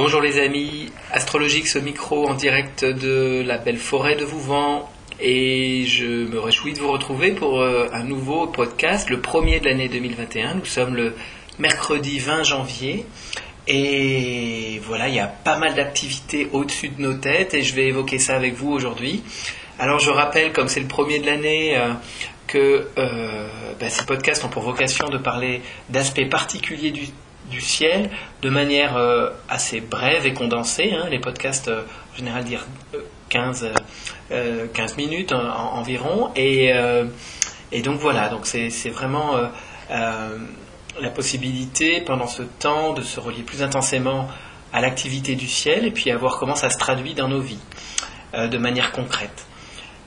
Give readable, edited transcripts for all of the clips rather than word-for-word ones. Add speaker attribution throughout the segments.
Speaker 1: Bonjour les amis, Astrologix au micro en direct de la belle forêt de Vouvant et je me réjouis de vous retrouver pour un nouveau podcast, le premier de l'année 2021. Nous sommes le mercredi 20 janvier et voilà, il y a pas mal d'activités au-dessus de nos têtes et je vais évoquer ça avec vous aujourd'hui. Alors je rappelle, comme c'est le premier de l'année, que ces podcasts ont pour vocation de parler d'aspects particuliers du ciel de manière assez brève et condensée. Les podcasts, en général, dire 15 minutes environ. Et donc voilà, donc c'est vraiment la possibilité pendant ce temps de se relier plus intensément à l'activité du ciel et puis à voir comment ça se traduit dans nos vies de manière concrète.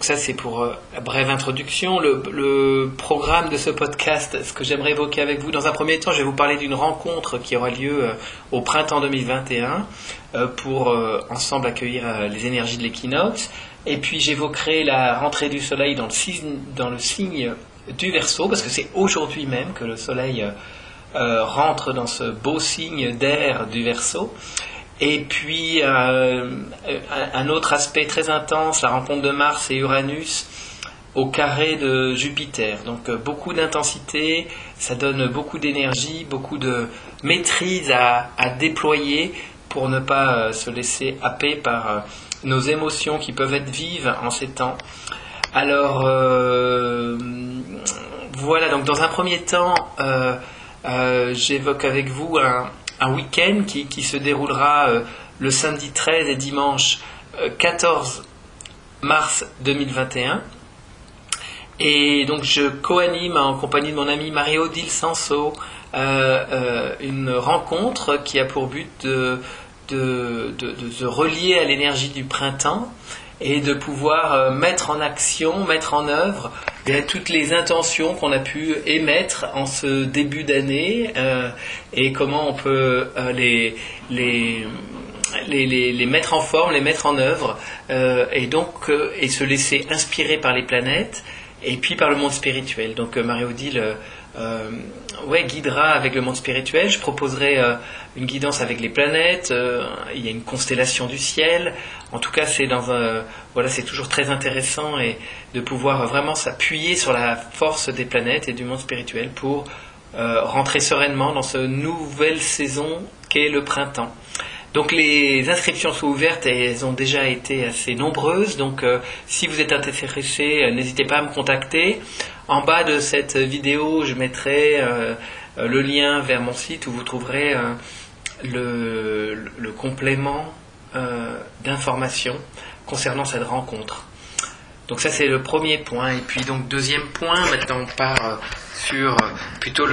Speaker 1: Ça, c'est pour la brève introduction. Le programme de ce podcast, ce que j'aimerais évoquer avec vous, dans un premier temps, je vais vous parler d'une rencontre qui aura lieu au printemps 2021 pour ensemble accueillir les énergies de l'équinoxe. Et puis, j'évoquerai la rentrée du soleil dans le signe du Verseau, parce que c'est aujourd'hui même que le soleil rentre dans ce beau signe d'air du Verseau. Et puis, un autre aspect très intense, la rencontre de Mars et Uranus au carré de Jupiter. Donc, beaucoup d'intensité, ça donne beaucoup d'énergie, beaucoup de maîtrise à déployer pour ne pas se laisser happer par nos émotions qui peuvent être vives en ces temps. Alors, voilà, donc dans un premier temps, j'évoque avec vous un week-end qui se déroulera le samedi 13 et dimanche 14 mars 2021. Et donc je co-anime en compagnie de mon amie Marie-Odile Sanso une rencontre qui a pour but de se relier à l'énergie du printemps et de pouvoir mettre en action, mettre en œuvre toutes les intentions qu'on a pu émettre en ce début d'année et comment on peut les mettre en forme, les mettre en œuvre et se laisser inspirer par les planètes et puis par le monde spirituel. Donc Marie-Odile guidera avec le monde spirituel. Je proposerai une guidance avec les planètes. Il y a une constellation du ciel. En tout cas, c'est toujours très intéressant et de pouvoir vraiment s'appuyer sur la force des planètes et du monde spirituel pour rentrer sereinement dans cette nouvelle saison qu'est le printemps. Donc les inscriptions sont ouvertes et elles ont déjà été assez nombreuses. Donc si vous êtes intéressé, n'hésitez pas à me contacter. En bas de cette vidéo, je mettrai le lien vers mon site où vous trouverez le complément d'informations concernant cette rencontre. Donc ça, c'est le premier point. Et puis donc deuxième point, maintenant on part sur plutôt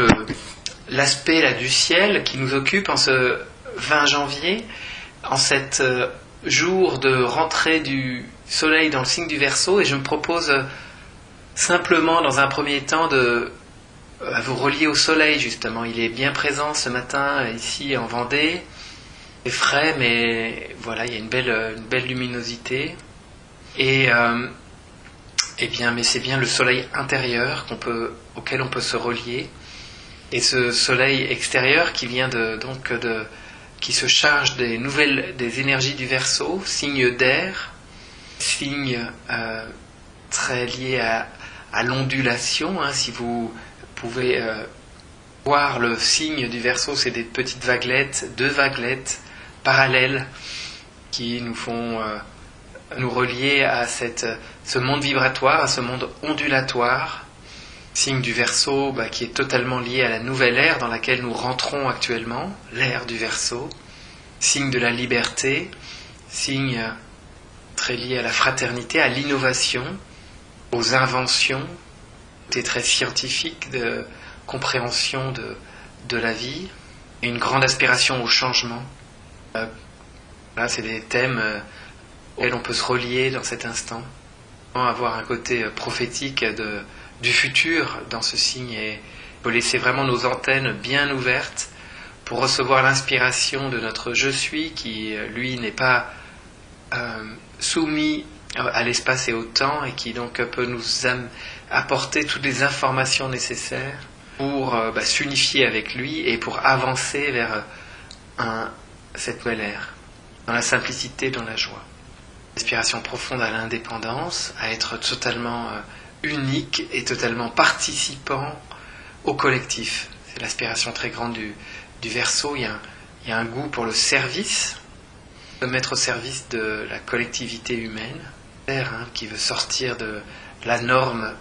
Speaker 1: l'aspect là du ciel qui nous occupe en ce 20 janvier, en cet jour de rentrée du soleil dans le signe du Verseau. Et je me propose simplement dans un premier temps de vous relier au soleil justement. Il est bien présent ce matin ici en Vendée. C'est frais, mais voilà, il y a une belle luminosité. Et mais c'est bien le soleil intérieur auquel on peut se relier. Et ce soleil extérieur qui vient qui se charge des énergies du Verseau, signe d'air, signe très lié à l'ondulation. Si vous pouvez voir le signe du Verseau, c'est des petites vaguelettes, 2 vaguelettes parallèles qui nous font nous relier à ce monde vibratoire, à ce monde ondulatoire. Signe du Verseau qui est totalement lié à la nouvelle ère dans laquelle nous rentrons actuellement, l'ère du Verseau. Signe de la liberté, signe très lié à la fraternité, à l'innovation, aux inventions, des traits scientifiques de compréhension de la vie, et une grande aspiration au changement. Là, c'est des thèmes auxquels on peut se relier dans cet instant, avoir un côté prophétique du futur dans ce signe et il faut laisser vraiment nos antennes bien ouvertes pour recevoir l'inspiration de notre je suis qui lui n'est pas soumis à l'espace et au temps et qui donc peut nous apporter toutes les informations nécessaires pour s'unifier avec lui et pour avancer vers cette nouvelle ère, dans la simplicité, dans la joie. Aspiration profonde à l'indépendance, à être totalement unique et totalement participant au collectif. C'est l'aspiration très grande du Verseau. Il y a un goût pour le service, de mettre au service de la collectivité humaine, qui veut sortir de la norme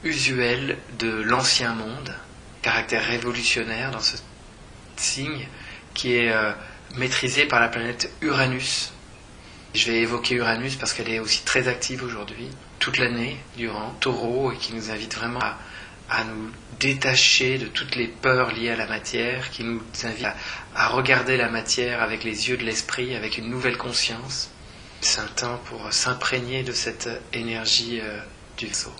Speaker 1: usuelle de l'ancien monde, caractère révolutionnaire dans ce signe qui est maîtrisé par la planète Uranus. Je vais évoquer Uranus parce qu'elle est aussi très active aujourd'hui, toute l'année durant, Taureau, et qui nous invite vraiment à nous détacher de toutes les peurs liées à la matière, qui nous invite à regarder la matière avec les yeux de l'esprit, avec une nouvelle conscience. C'est un temps pour s'imprégner de cette énergie du Verseau.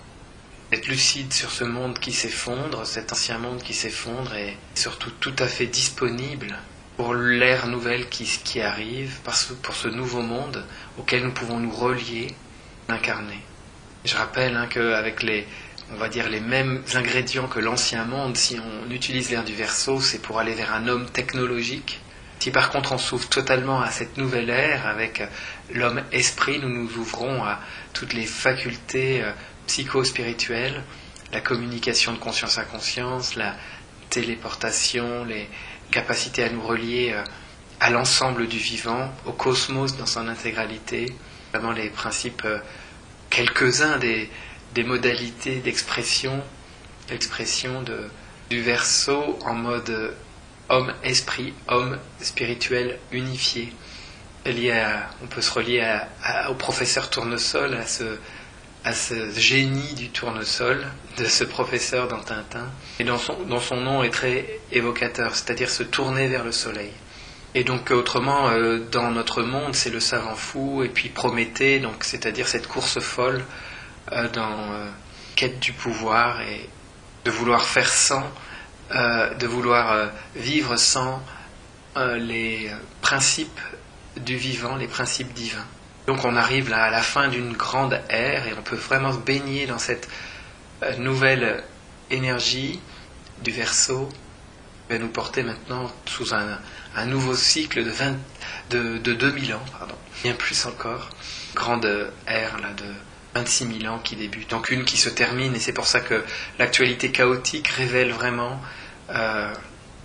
Speaker 1: Être lucide sur ce monde qui s'effondre, cet ancien monde qui s'effondre, et surtout tout à fait disponible pour l'ère nouvelle qui arrive, pour ce nouveau monde auquel nous pouvons nous relier, incarner. Je rappelle qu'avec on va dire les mêmes ingrédients que l'ancien monde, si on utilise l'ère du Verseau, c'est pour aller vers un homme technologique. Si par contre on s'ouvre totalement à cette nouvelle ère, avec l'homme esprit, nous nous ouvrons à toutes les facultés psycho-spirituelles, la communication de conscience à conscience, la téléportation, les capacités à nous relier à l'ensemble du vivant, au cosmos dans son intégralité, vraiment les principes, quelques-uns des modalités d'expression, l'expression du Verseau en mode homme-esprit, homme spirituel unifié. On peut se relier au professeur Tournesol, à ce génie du tournesol, de ce professeur dans Tintin, et dont son nom est très évocateur, c'est-à-dire se tourner vers le soleil. Et donc autrement, dans notre monde, c'est le savant fou, et puis Prométhée, donc c'est-à-dire cette course folle dans quête du pouvoir, et de vouloir faire sans, de vouloir vivre sans les principes du vivant, les principes divins. Donc on arrive là à la fin d'une grande ère et on peut vraiment se baigner dans cette nouvelle énergie du Verseau qui va nous porter maintenant sous un nouveau cycle de 2000 ans, bien plus encore. Grande ère là, de 26 000 ans qui débute, donc une qui se termine, et c'est pour ça que l'actualité chaotique révèle vraiment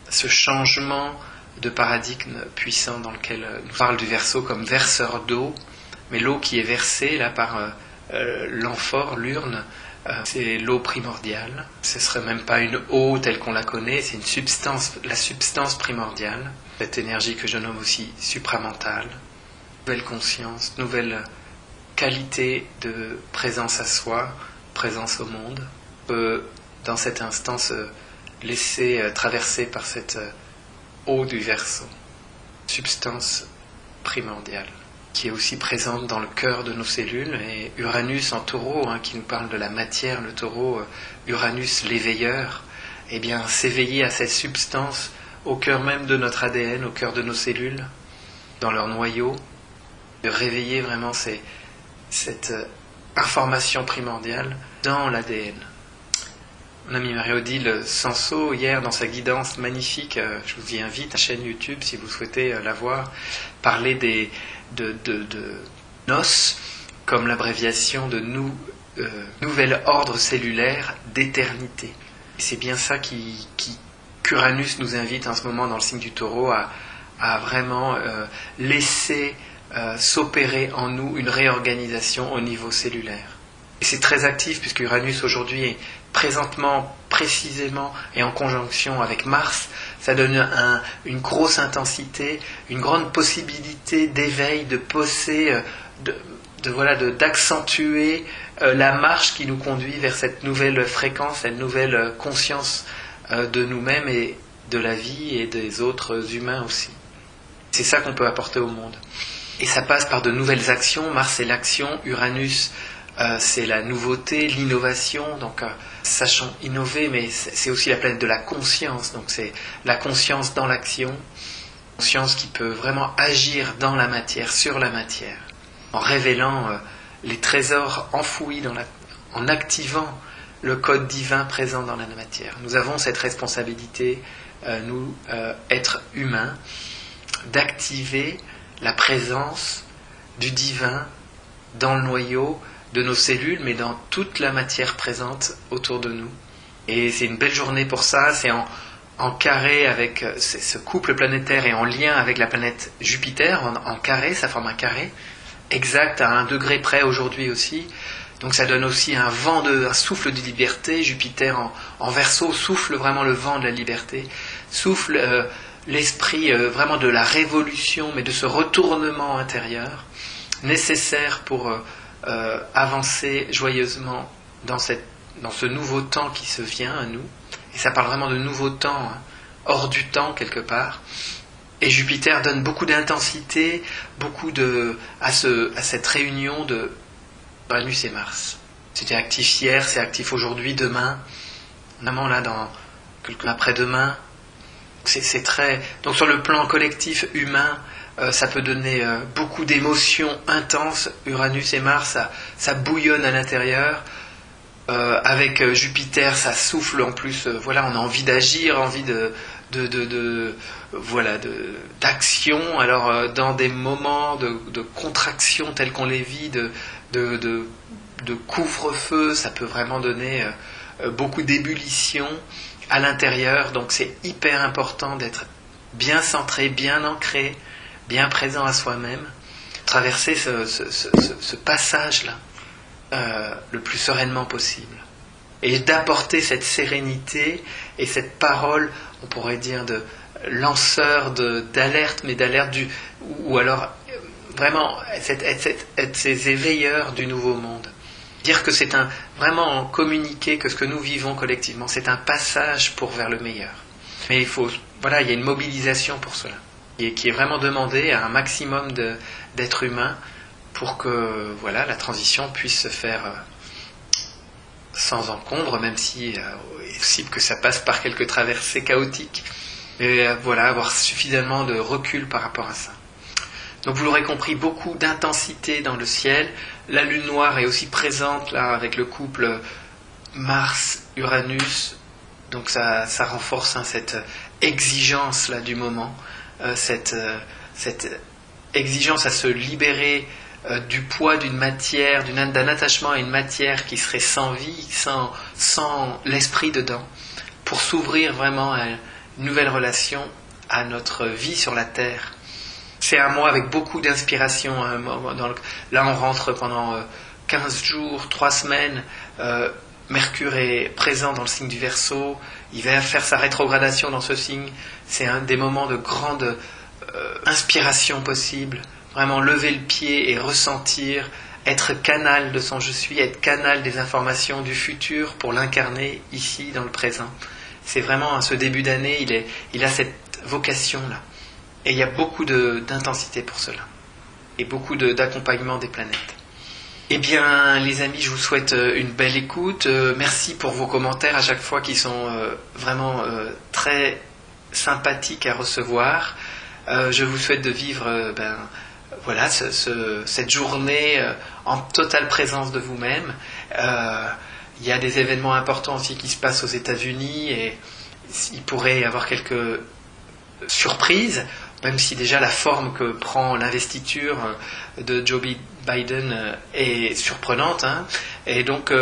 Speaker 1: ce changement de paradigme puissant dans lequel nous parle du Verseau comme verseur d'eau. Mais l'eau qui est versée là par l'amphore, l'urne, c'est l'eau primordiale. Ce ne serait même pas une eau telle qu'on la connaît, c'est la substance primordiale, cette énergie que je nomme aussi supramentale. Nouvelle conscience, nouvelle qualité de présence à soi, présence au monde. On peut dans cet instant se laisser traverser par cette eau du Verseau, substance primordiale, qui est aussi présente dans le cœur de nos cellules, et Uranus en Taureau, qui nous parle de la matière, le Taureau, Uranus l'éveilleur, eh bien s'éveiller à cette substance au cœur même de notre ADN, au cœur de nos cellules, dans leur noyau, de réveiller vraiment cette information primordiale dans l'ADN. Mon ami Marie-Odile Sanso, hier, dans sa guidance magnifique, je vous y invite, à la chaîne YouTube, si vous souhaitez la voir, parler de NOS, comme l'abréviation de Nouvel Ordre Cellulaire d'Éternité. Et c'est bien ça qu'Uranus nous invite en ce moment dans le signe du Taureau à vraiment laisser s'opérer en nous une réorganisation au niveau cellulaire. Et c'est très actif puisque Uranus aujourd'hui est présentement, précisément et en conjonction avec Mars. Ça donne une grosse intensité, une grande possibilité d'éveil, de pousser, d'accentuer la marche qui nous conduit vers cette nouvelle fréquence, cette nouvelle conscience de nous-mêmes et de la vie et des autres humains aussi. C'est ça qu'on peut apporter au monde. Et ça passe par de nouvelles actions. Mars, c'est l'action. Uranus, c'est la nouveauté, l'innovation. Donc, sachant innover, mais c'est aussi la planète de la conscience. Donc, c'est la conscience dans l'action. Conscience qui peut vraiment agir dans la matière, sur la matière, en révélant les trésors enfouis en activant le code divin présent dans la matière. Nous avons cette responsabilité, nous, êtres humains, d'activer la présence du divin dans le noyau de nos cellules, mais dans toute la matière présente autour de nous. Et c'est une belle journée pour ça, c'est en carré avec ce couple planétaire et en lien avec la planète Jupiter, en carré, ça forme un carré, exact à 1 degré près aujourd'hui aussi. Donc ça donne aussi un souffle de liberté. Jupiter en Verseau souffle vraiment le vent de la liberté, souffle l'esprit vraiment de la révolution, mais de ce retournement intérieur, nécessaire pour avancer joyeusement dans ce nouveau temps qui se vient à nous. Et ça parle vraiment de nouveau temps, hein, hors du temps quelque part. Et Jupiter donne beaucoup d'intensité, à cette réunion de Uranus et Mars. C'était actif hier, c'est actif aujourd'hui, demain, vraiment là dans après-demain. C'est très. Donc sur le plan collectif humain, ça peut donner beaucoup d'émotions intenses. Uranus et Mars, ça bouillonne à l'intérieur. Avec Jupiter, ça souffle en plus. On a envie d'agir, envie d'action. Alors dans des moments de contraction tels qu'on les vit, de couvre-feu, ça peut vraiment donner beaucoup d'ébullition à l'intérieur. Donc c'est hyper important d'être bien centré, bien ancré, bien présent à soi-même, traverser ce passage-là le plus sereinement possible, et d'apporter cette sérénité et cette parole, on pourrait dire, de lanceur d'alerte, mais d'alerte ou alors vraiment être ces éveilleurs du nouveau monde. Dire que c'est vraiment communiquer que ce que nous vivons collectivement, c'est un passage vers le meilleur. Mais il y a une mobilisation pour cela, et qui est vraiment demandée à un maximum d'êtres humains pour que la transition puisse se faire sans encombre, même si il est possible que ça passe par quelques traversées chaotiques. Mais avoir suffisamment de recul par rapport à ça. Donc vous l'aurez compris, beaucoup d'intensité dans le ciel. La lune noire est aussi présente là avec le couple Mars-Uranus. Donc ça renforce cette exigence là du moment, cette exigence à se libérer du poids d'une matière, d'un attachement à une matière qui serait sans vie, sans l'esprit dedans, pour s'ouvrir vraiment à une nouvelle relation à notre vie sur la Terre. C'est un mois avec beaucoup d'inspiration. Là, on rentre pendant 15 jours, 3 semaines. Mercure est présent dans le signe du Verseau. Il va faire sa rétrogradation dans ce signe. C'est un des moments de grande inspiration possible. Vraiment lever le pied et ressentir, être canal de son je suis, être canal des informations du futur pour l'incarner ici dans le présent. C'est vraiment, ce début d'année, il a cette vocation-là. Et il y a beaucoup d'intensité pour cela. Et beaucoup d'accompagnement des planètes. Eh bien, les amis, je vous souhaite une belle écoute. Merci pour vos commentaires à chaque fois qui sont vraiment très sympathiques à recevoir. Je vous souhaite de vivre cette journée en totale présence de vous-même. Il y a des événements importants aussi qui se passent aux États-Unis et il pourrait y avoir quelques surprises, même si déjà la forme que prend l'investiture de Joe Biden est surprenante. Et donc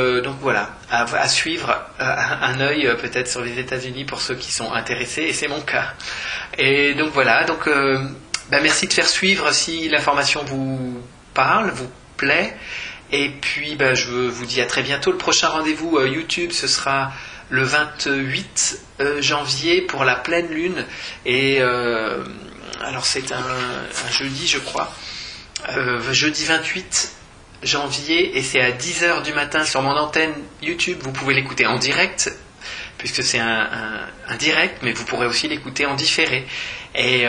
Speaker 1: à suivre un œil peut-être sur les États-Unis pour ceux qui sont intéressés, et c'est mon cas. Et donc merci de faire suivre si l'information vous parle, vous plaît. Et puis je vous dis à très bientôt. Le prochain rendez-vous YouTube, ce sera le 28 janvier pour la pleine lune. Et alors c'est un jeudi, je crois. Jeudi 28 janvier, et c'est à 10h du matin sur mon antenne YouTube. Vous pouvez l'écouter en direct, puisque c'est un direct, mais vous pourrez aussi l'écouter en différé. Et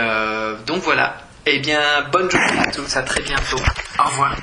Speaker 1: donc voilà. Eh bien, bonne journée à tous, à très bientôt. Au revoir.